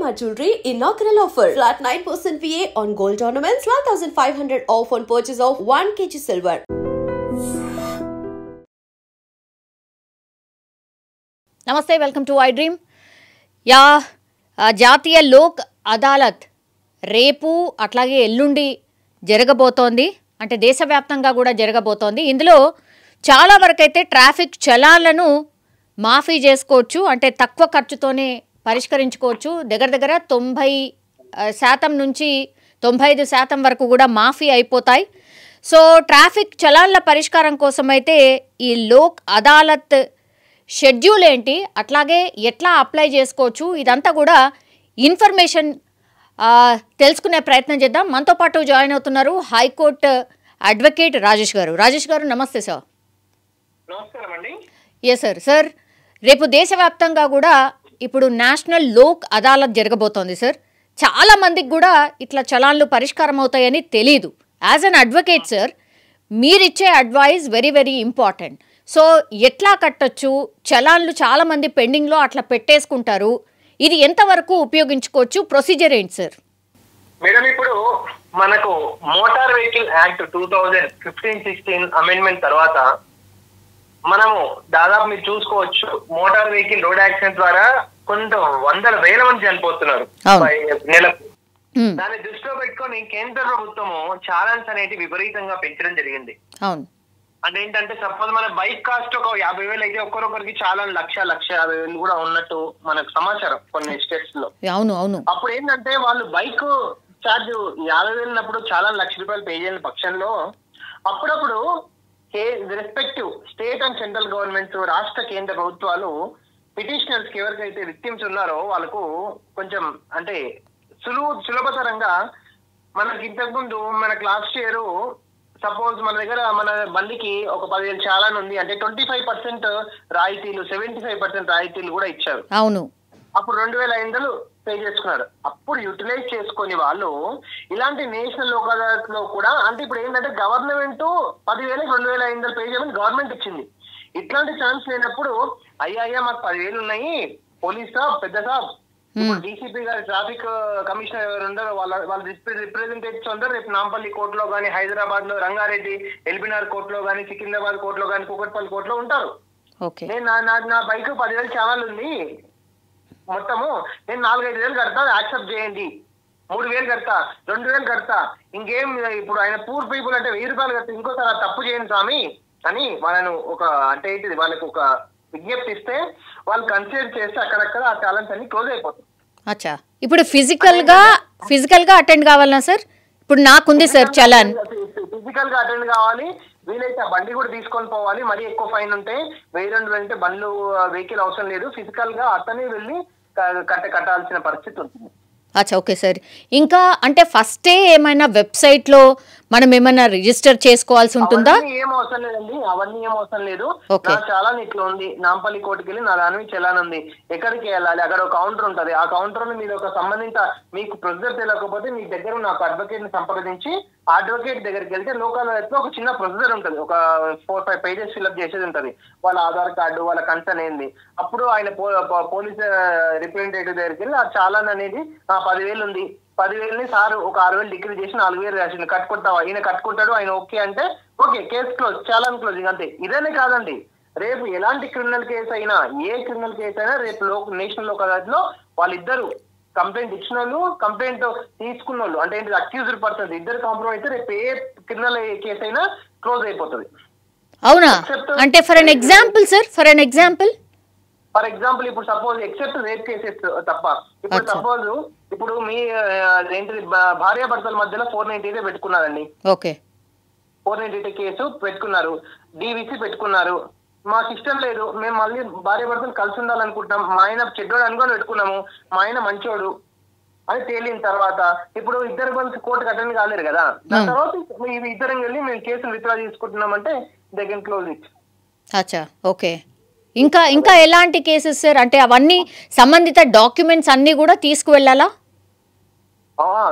Shalimar Jewelry inaugural offer. Flat 9% VA on gold ornaments, 12,500 off on purchase of 1 kg silver. నమస్తే, welcome to I dream. జాతీయ లోక్ అదాలత్ రేపు అట్లాగే ఎల్లుండి జరగబోతోంది. అంటే దేశవ్యాప్తంగా కూడా జరగబోతోంది. ఇందులో చాలా వరకైతే ట్రాఫిక్ చలాన్లను మాఫీ చేసుకోవచ్చు, అంటే తక్కువ ఖర్చుతోనే పరిష్కరించుకోవచ్చు. దగ్గర 90% నుంచి 95% వరకు కూడా మాఫీ అయిపోతాయి. సో ట్రాఫిక్ చలాన్ల పరిష్కారం కోసమైతే ఈ లోక్ అదాలత్ షెడ్యూల్ ఏంటి, అట్లాగే ఎట్లా అప్లై చేసుకోవచ్చు, ఇదంతా కూడా ఇన్ఫర్మేషన్ తెలుసుకునే ప్రయత్నం చేద్దాం. మనతో పాటు జాయిన్ అవుతున్నారు హైకోర్టు అడ్వకేట్ రాజేష్ గారు. రాజేష్ గారు నమస్తే సార్. నమస్కారం అండి. Yes sir. సార్, రేపు దేశవ్యాప్తంగా కూడా ఇప్పుడు నేషనల్ లోక్ అదాలత్ జరగబోతోంది సార్. చాలా మందికి కూడా ఇట్లా చలాన్లు పరిష్కారం అవుతాయని తెలీదు. యాజ్ అన్ అడ్వకేట్ సార్, మీరిచ్చే advice very very important. So ఎట్లా కట్టొచ్చు, చలాన్లు చాలామంది పెండింగ్లో అట్లా పెట్టేసుకుంటారు, ఇది ఎంతవరకు ఉపయోగించుకోవచ్చు, ప్రొసీజర్ ఏంటి సార్? మేడం, ఇప్పుడు మనకు మోటార్ వెహికల్ యాక్ట్ 2015-16 అమెండ్మెంట్ తర్వాత మనము దాదాపు మీరు చూసుకోవచ్చు, మోటార్ వెహికల్ రోడ్ యాక్సిడెంట్ ద్వారా కొంత వందల వేల మంది చనిపోతున్నారు నెలకు. దాన్ని దృష్టిలో పెట్టుకొని కేంద్ర ప్రభుత్వము చాలన్స్ అనేది విపరీతంగా పెంచడం జరిగింది. అంటే ఏంటంటే, సపోజ్ మన బైక్ కాస్ట్ ఒక 50,000 అయితే ఒక్కొక్కరికి చాలా 1,50,000 కూడా ఉన్నట్టు మనకు సమాచారం కొన్ని స్టేట్స్ లో. అప్పుడు ఏంటంటే వాళ్ళు బైక్ ఛార్జ్ 50,000 చాలా ₹1,00,000 పే చేయని పక్షంలో అప్పుడప్పుడు respective state and central governments, రాష్ట్ర కేంద్ర ప్రభుత్వాలు పిటిషనర్స్ కి ఎవరికైతే విక్టిమ్స్ ఉన్నారో వాళ్ళకు కొంచెం అంటే సులభతరంగా, మనకి ఇంతకుముందు మనకు లాస్ట్ ఇయర్ సపోజ్ మన దగ్గర మన బండికి ఒక 10,000 చాలాన్ ఉంది అంటే 25% రాయితీలు, 75% రాయితీలు కూడా ఇచ్చారు. అవును. అప్పుడు 2,500 పే చేసుకున్నారు. అప్పుడు యూటిలైజ్ చేసుకుని వాళ్ళు ఇలాంటి నేషనల్ లోక్ అదాలత్ లో కూడా, అంటే ఇప్పుడు ఏంటంటే గవర్నమెంట్ 10,000కి 2,500 పే చేయమని గవర్నమెంట్ ఇచ్చింది. ఇట్లాంటి ఛాన్స్ లేనప్పుడు అయ్యా మాకు 10,000 ఉన్నాయి, పోలీస్ సాబ్, పెద్ద సాబ్, డీసీపీ గారి ట్రాఫిక్ కమిషనర్ ఎవరు ఉండరు, వాళ్ళ రిప్రజెంటేటివ్స్ ఉంటారు. రేపు నాంపల్లి కోర్టులో కానీ, హైదరాబాద్ లో రంగారెడ్డి ఎల్బినార్ కోర్టులో కానీ, సికింద్రాబాద్ కోర్టులో కానీ, కూకట్పల్లి కోర్టులో ఉంటారు. నేను నా బైక్ 10,000 ఛానల్ ఉంది, మొత్తము నేను 4-5,000 కడతా, యాక్సెప్ట్ చేయండి, 3,000 కడతా, 2,000 కడతా, ఇంకేం ఇప్పుడు ఆయన పూర్ పీపుల్ అంటే 1,000 రూపాయలు కడతా, ఇంకోసారి తప్పు చేయండి స్వామి అని వాళ్ళను ఒక అంటే ఏంటిది వాళ్ళకి ఒక విజ్ఞప్తి ఇస్తే వాళ్ళు కన్సిడర్ చేస్తే అక్కడక్కడ ఆ ఛాలెంజ్ అన్ని క్లోజ్ అయిపోతుంది. అచ్చా, ఇప్పుడు ఫిజికల్ గా అటెండ్ కావాలనా సార్? ఇప్పుడు నాకుంది సార్ చలాన్, ఫిజికల్ గా అటెండ్ కావాలి, వీలైతే ఆ బండి కూడా తీసుకొని పోవాలి. మరీ ఎక్కువ ఫైన్ ఉంటే 1,200 అంటే బండ్లు వెహికల్ అవసరం లేదు, ఫిజికల్ గా అతనే వెళ్ళి కట్టాల్సిన పరిస్థితి ఉంటుంది. అచ్చా, ఓకే సార్. ఇంకా అంటే ఫస్టే ఏమైనా వెబ్సైట్ లో మనం ఏమైనా రిజిస్టర్ చేసుకోవాల్సి ఉంటుందా? ఏం అవసరం లేదండి, అవన్నీ ఏం అవసరం లేదు. నా చలాన్ ఇట్లా ఉంది, నాంపల్లి కోర్టుకి వెళ్ళి నా దాని చలాన్ ఉంది, ఎక్కడికి వెళ్ళాలి, అక్కడ ఒక కౌంటర్ ఉంటది, ఆ కౌంటర్ లో మీరు ఒక సంబంధిత మీకు ప్రొసీజర్ తెలియకపోతే మీ దగ్గర నాకు అడ్వకేట్ ని సంప్రదించి అడ్వకేట్ దగ్గరికి వెళ్తే లోకల్ లో ఒక చిన్న ప్రొసీజర్ ఉంటుంది, ఒక 4-5 పేజెస్ ఫిల్అప్ చేసేది ఉంటది. వాళ్ళ ఆధార్ కార్డు, వాళ్ళ కన్సర్న్ ఏంది, అప్పుడు ఆయన పోలీస్ రిప్రజెంటేటివ్ దగ్గరికి వెళ్ళి ఆ చలాన్ అనేది 10,000 ఉంది, 10,000ని సార్ ఒక 6,000 డిగ్రీ చేసి 4,000 రాసింది, కట్టుకుంటావా, ఈయన కట్టుకుంటాడు, ఆయన ఓకే అంటే okay, case close, challan closing, అంతే. ఇదేనే కాదండి, రేపు ఎలాంటి క్రిమినల్ కేసు అయినా, ఏ క్రిమినల్ కేసు అయినా రేపు నేషనల్ లోక్ అదాలత్ లో వాళ్ళిద్దరు కంప్లైంట్ ఇచ్చిన వాళ్ళు, కంప్లైంట్ తీసుకున్న వాళ్ళు, అంటే ఏంటి అక్యూజ్డ్ పర్సన్స్ ఇద్దరు కాంప్రమైజ్ అయితే రేపు ఏ క్రిమినల్ కేసు అయినా క్లోజ్ అయిపోతుంది. అవునా? అంటే for an example sir, for example ఇప్పుడు సపోజ్ ఎక్సెప్ట్ రేప్ కేసెస్ తప్ప, ఇప్పుడు సపోజ్ ఇప్పుడు మీ ఏంటిది భార్యాభర్తల మధ్యలో 498 పెట్టుకున్నారండి. ఓకే, 498 కేసు పెట్టుకున్నారు, డివిసి పెట్టుకున్నారు, మాకు ఇష్టం లేదు, మేము మళ్ళీ భార్యాభర్తలు కలిసి ఉండాలనుకుంటున్నాం, మా ఆయన చెడ్డోడు అనుకొని పెట్టుకున్నాము, మా ఆయన మంచోడు అని తేలిన తర్వాత ఇప్పుడు ఇద్దరు కలిసి కోర్టుకు అటెండ్ కాలేరు కదా, దాని తర్వాత ఇద్దరం వెళ్ళి మేము కేసులు విత్డ్రా తీసుకుంటున్నామంటే దే కెన్ క్లోజ్ ఇట్. అచ్చా, ఓకే. ఇంకా ఎలాంటి కేసెస్ సార్? అంటే అవన్నీ సంబంధిత డాక్యుమెంట్స్ అన్ని కూడా తీసుకువెళ్ళాలా?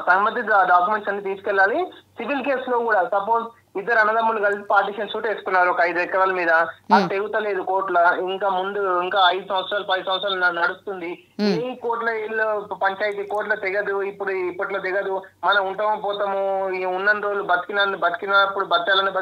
సంబంధిత డాక్యుమెంట్స్ అన్ని తీసుకెళ్ళాలి. సివిల్ కేసులో కూడా సపోజ్ ఇద్దరు అన్నదమ్ములు కలిసి పార్టీషన్ సూట్ వేసుకున్నారు ఒక 5 ఎకరాల మీద. అది తెగుతలేదు కోట్ల, ఇంకా ముందు ఇంకా 5 సంవత్సరాలు 10 సంవత్సరాలు నడుస్తుంది. ఈ కోట్ల ఇల్లు పంచాయతీ కోట్ల తెగదు, ఇప్పట్లో తెగదు. మనం ఉంటామో పోతాము, ఉన్న రోజులు బతికినప్పుడు బతకాలని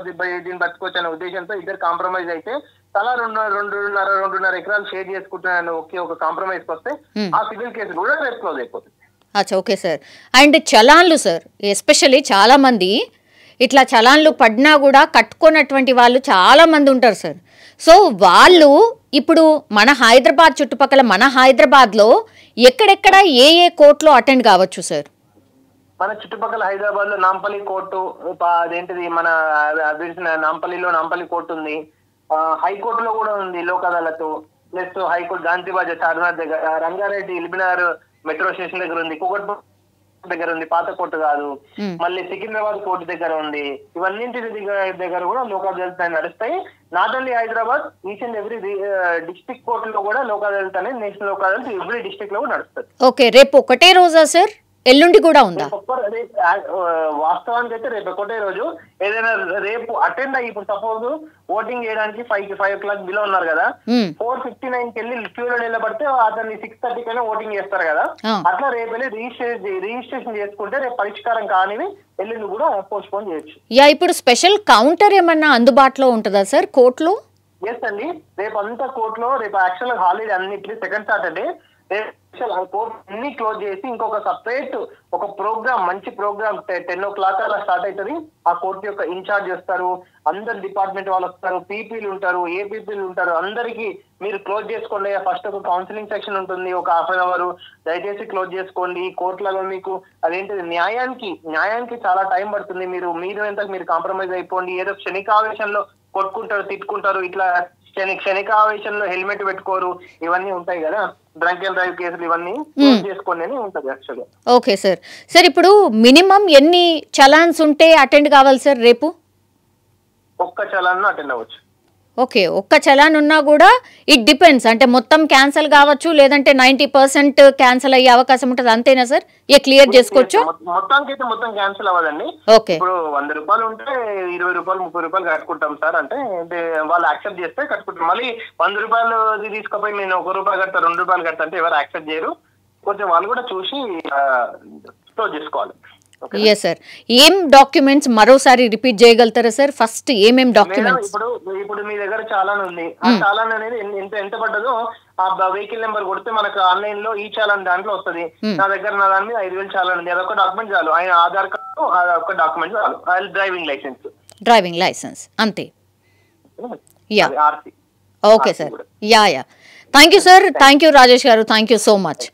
దీన్ని బతుకోవచ్చు అనే ఉద్దేశంతో ఇద్దరు కాంప్రమైజ్ అయితే తలా 2.5 ఎకరాలు షేర్ చేసుకుంటున్నాను. ఒక కాంప్రమైజ్ వస్తే ఆ సివిల్ కేసు కూడా రేపు క్లోజ్ అయిపోతుంది. అచ్చా, ఓకే సార్. అండ్ చలాన్లు సార్, ఎస్పెషల్లీ చాలా మంది ఇట్లా చలాన్లు పడినా కూడా కట్టుకున్నటువంటి వాళ్ళు చాలా మంది ఉంటారు సార్. సో వాళ్ళు ఇప్పుడు మన హైదరాబాద్ చుట్టుపక్కల మన హైదరాబాద్లో ఎక్కడెక్కడ ఏ కోర్టులో అటెండ్ కావచ్చు సార్? మన చుట్టుపక్కల హైదరాబాద్ లో నాంపల్లి కోర్టు, అదేంటిది మన నాంపల్లి కోర్టు ఉంది. హైకోర్టులో కూడా ఉంది లోక్ అదాలత్. ప్లస్ హైకోర్టు గాంధీ బజార్ చార్మినార్ దగ్గర, రంగారెడ్డి ఇల్బినార్ మెట్రో స్టేషన్ దగ్గర ఉంది, కుకట్ దగ్గర ఉంది, పాత కోర్టు కాదు. మళ్ళీ సికింద్రాబాద్ కోర్టు దగ్గర ఉంది. ఇవన్నింటి దగ్గర కూడా లోక్ అదాలత్ నడుస్తాయి. Not only Hyderabad, each and every district కోర్టులో కూడా లోక్ అదాలత్ అనేది national Lok Adalat every district లో కూడా నడుస్తుంది. ఓకే, రేపు ఒకటే రోజా సార్? ఎల్లుండి కూడా ఉందా? వాస్తవానికి అయితే రేపు ఒకటే రోజు. ఏదైనా రేపు అటెండ్ అయ్యి, ఇప్పుడు సపోజ్ ఓటింగ్ చేయడానికి 5 o'clock బిలో ఉన్నారు కదా, 4:59 వెళ్ళి క్యూలో నిలబడితే అతన్ని 6:30 కైనా ఓటింగ్ చేస్తారు కదా, అట్లా రేపు వెళ్ళి రిజిస్ట్రేషన్ చేసుకుంటే రేపు పరిష్కారం కానివి ఎల్లుండి కూడా పోస్ట్ పోన్ చేయొచ్చు. ఇప్పుడు స్పెషల్ కౌంటర్ ఏమన్నా అందుబాటులో ఉంటుందా సార్ కోర్టులో? ఎస్ అండి, రేపు అంతా కోర్టులో రేపు యాక్చువల్ హాలిడే అన్నిటి సెకండ్ సాటర్డే. కోర్టు అన్ని క్లోజ్ చేసి ఇంకొక సపరేట్ ఒక ప్రోగ్రామ్, మంచి ప్రోగ్రామ్ 10 o'clock అలా స్టార్ట్ అవుతుంది. ఆ కోర్టు యొక్క ఇన్ఛార్జ్ వస్తారు, అందరు డిపార్ట్మెంట్ వాళ్ళు వస్తారు, పీపీలు ఉంటారు, ఏపీపీలు ఉంటారు. అందరికి మీరు క్లోజ్ చేసుకోండి. ఫస్ట్ ఒక కౌన్సిలింగ్ సెక్షన్ ఉంటుంది, ఒక 1/2 hour. దయచేసి క్లోజ్ చేసుకోండి. కోర్టులలో మీకు అదేంటిది న్యాయానికి చాలా టైం పడుతుంది. మీరు ఎంత మీరు కాంప్రమైజ్ అయిపోండి. ఏదో క్షణికావేశంలో కొట్టుకుంటారు, తిట్టుకుంటారు, ఇట్లా క్షణికావేశంలో హెల్మెట్ పెట్టుకోరు, ఇవన్నీ ఉంటాయి కదా, డ్రంక్ అండ్ డ్రైవ్ కేసులు, ఇవన్నీ చేసుకోండి అని ఉంటుంది యాక్చువల్గా. Okay sir. సార్ ఇప్పుడు మినిమం ఎన్ని చలాన్స్ ఉంటే అటెండ్ కావాలి సార్ రేపు? ఒక్క చలాన్ అటెండ్ అవ్వచ్చు. ఓకే, ఒక్క చలాన్ ఉన్నా కూడా ఇట్ డిపెండ్స్, అంటే మొత్తం క్యాన్సిల్ కావచ్చు, లేదంటే 90% క్యాన్సిల్ అయ్యే అవకాశం ఉంటుంది, అంతేనా సార్? క్లియర్ చేసుకోవచ్చు? మొత్తానికి అయితే మొత్తం క్యాన్సిల్ అవ్వదండి. ఓకే, ఇప్పుడు 100 రూపాయలు ఉంటే 20 రూపాయలు 30 రూపాయలు కట్టుకుంటాం సార్ అంటే వాళ్ళు యాక్సెప్ట్ చేస్తే కట్టుకుంటాం. మళ్ళీ 100 రూపాయలు తీసుకుపోయి నేను 1 రూపాయి కడతా 2 రూపాయలు కడతా అంటే ఎవరు యాక్సెప్ట్ చేయరు. కొంచెం వాళ్ళు కూడా చూసి క్లోజ్ చేసుకోవాలి. Yes sir. ఏం డాక్యుమెంట్స్ మరోసారి రిపీట్ చేయగలుగుతారా సార్? ఫస్ట్ ఏమేం డాక్యుమెంట్స్? ఇప్పుడు మీ దగ్గర చాలాన్ ఉంది. ఆ చాలాన్ అనేది ఎంత పడ్డదో ఆ వెహికల్ నెంబర్ కొడితే మనకు ఆన్లైన్ లో ఈ చాలాన్ దాంట్లో వస్తుంది. నా దాని మీద 5,000 చాలాన్ ఉంది. అదొక డాక్యుమెంట్ చాలు. ఆయన ఆధార్ కార్డు అదొక డాక్యుమెంట్ చాలు. డ్రైవింగ్ లైసెన్స్ అంతే. Okay sir. Yeah thank you sir. Thank you Rajesh garu. Thank you so much.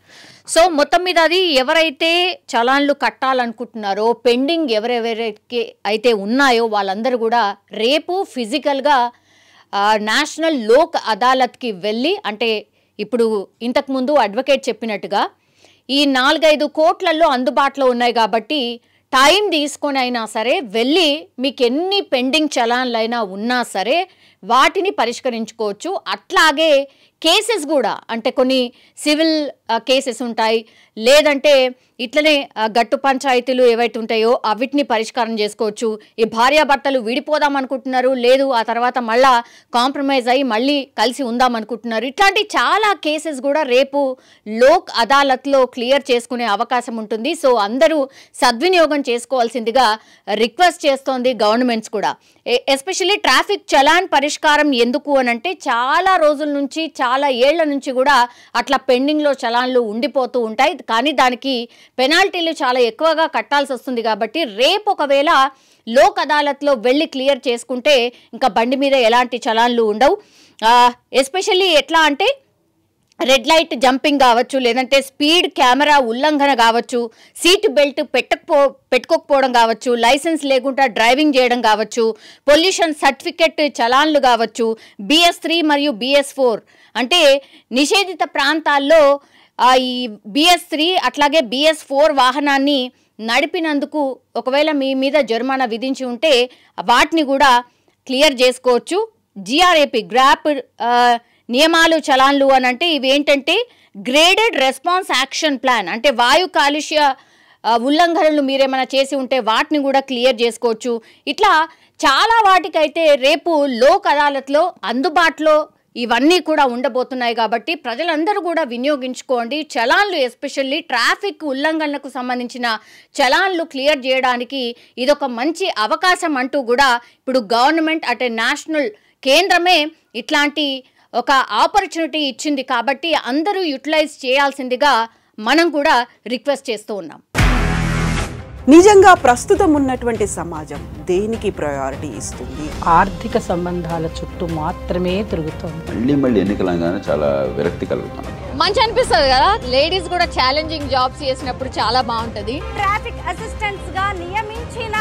So మొత్తం మీద అది ఎవరైతే చలాన్లు కట్టాలనుకుంటున్నారో, పెండింగ్ ఎవరెవరికి అయితే ఉన్నాయో వాళ్ళందరూ కూడా రేపు ఫిజికల్గా నేషనల్ లోక్ అదాలత్కి వెళ్ళి, అంటే ఇప్పుడు ఇంతకుముందు అడ్వకేట్ చెప్పినట్టుగా ఈ 4-5 కోట్లలో అందుబాటులో ఉన్నాయి కాబట్టి టైం తీసుకొని అయినా సరే వెళ్ళి మీకు ఎన్ని పెండింగ్ చలాన్లైనా ఉన్నా సరే వాటిని పరిష్కరించుకోవచ్చు. అట్లాగే కేసెస్ కూడా, అంటే కొన్ని సివిల్ కేసెస్ ఉంటాయి, లేదంటే ఇట్లనే గట్టు పంచాయతీలు ఏవైతే ఉంటాయో అవిటిని పరిష్కారం చేసుకోవచ్చు. ఈ భార్యాభర్తలు విడిపోదాం అనుకుంటున్నారు, లేదు ఆ తర్వాత మళ్ళా కాంప్రమైజ్ అయ్యి మళ్ళీ కలిసి ఉందాం అనుకుంటున్నారు, ఇట్లాంటి చాలా కేసెస్ కూడా రేపు లోక్ అదాలత్లో క్లియర్ చేసుకునే అవకాశం ఉంటుంది. సో అందరూ సద్వినియోగం చేసుకోవాల్సిందిగా రిక్వెస్ట్ చేస్తోంది గవర్నమెంట్స్ కూడా. ఎస్పెషల్లీ ట్రాఫిక్ చలాన్ పరిష్కారం ఎందుకు అనంటే చాలా రోజుల నుంచి, చాలా ఏళ్ల నుంచి కూడా అట్లా పెండింగ్లో చలాన్లు ఉండిపోతూ ఉంటాయి. కానీ దానికి పెనాల్టీలు చాలా ఎక్కువగా కట్టాల్సి వస్తుంది. కాబట్టి రేపు ఒకవేళ లోక్ అదాలత్లో వెళ్ళి క్లియర్ చేసుకుంటే ఇంకా బండి మీద ఎలాంటి చలాన్లు ఉండవు. ఎస్పెషల్లీ ఎట్లా అంటే రెడ్ లైట్ జంపింగ్ కావచ్చు, లేదంటే స్పీడ్ కెమెరా ఉల్లంఘన కావచ్చు, సీట్ బెల్ట్ పెట్టుకోకపోవడం కావచ్చు, లైసెన్స్ లేకుండా డ్రైవింగ్ చేయడం కావచ్చు, పొల్యూషన్ సర్టిఫికెట్ చలాన్లు కావచ్చు, BS3 మరియు BS4 అంటే నిషేధిత ప్రాంతాల్లో ఈ BS3 అట్లాగే BS4 వాహనాన్ని నడిపినందుకు ఒకవేళ మీ మీద జరిమానా విధించి ఉంటే వాటిని కూడా క్లియర్ చేసుకోవచ్చు. GRAP గ్రాప్ నియమాలు చలాన్లు అని అంటే ఇవి ఏంటంటే గ్రేడెడ్ రెస్పాన్స్ యాక్షన్ ప్లాన్, అంటే వాయు కాలుష్య ఉల్లంఘనలు మీరేమైనా చేసి ఉంటే వాటిని కూడా క్లియర్ చేసుకోవచ్చు. ఇట్లా చాలా వాటికైతే రేపు లోక్ అదాలత్లో అందుబాటులో ఇవన్నీ కూడా ఉండబోతున్నాయి. కాబట్టి ప్రజలందరూ కూడా వినియోగించుకోండి. చలాన్లు ఎస్పెషల్లీ ట్రాఫిక్ ఉల్లంఘనలకు సంబంధించిన చలాన్లు క్లియర్ చేయడానికి ఇదొక మంచి అవకాశం అంటూ కూడా ఇప్పుడు గవర్నమెంట్ అంటే నేషనల్ కేంద్రమే ఇట్లాంటి ఒక ఆపర్చునిటీ ఇచ్చింది. కాబట్టి అందరూ యూటిలైజ్ చేయాల్సిందిగా మనం కూడా రిక్వెస్ట్ చేస్తూ ఉన్నాం. నిజంగా ప్రస్తుతం ఉన్నటువంటి సమాజం దేనికి ప్రయారిటీ ఇస్తుంది? ఆర్థిక సంబంధాల చుట్టూ మాత్రమే తిరుగుతుంది. మళ్ళీ ఎన్నికలంగానే చాలా విరక్తి కలుగుతుంది. మంచి అనిపిస్తుంది కదా, లేడీస్ కూడా ఛాలెంజింగ్ జాబ్స్ చేసినప్పుడు చాలా బాగుంటది. ట్రాఫిక్ అసిస్టెంట్స్ గా నియమించిన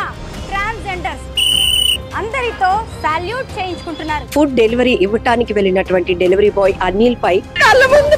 ట్రాన్స్జెండర్స్ అందరితో సాల్యూట్ చేయించుకుంటున్నారు. ఫుడ్ డెలివరీ ఇవ్వటానికి వెళ్ళినటువంటి డెలివరీ బాయ్ అనిల్ పై కళ్ళ ముందు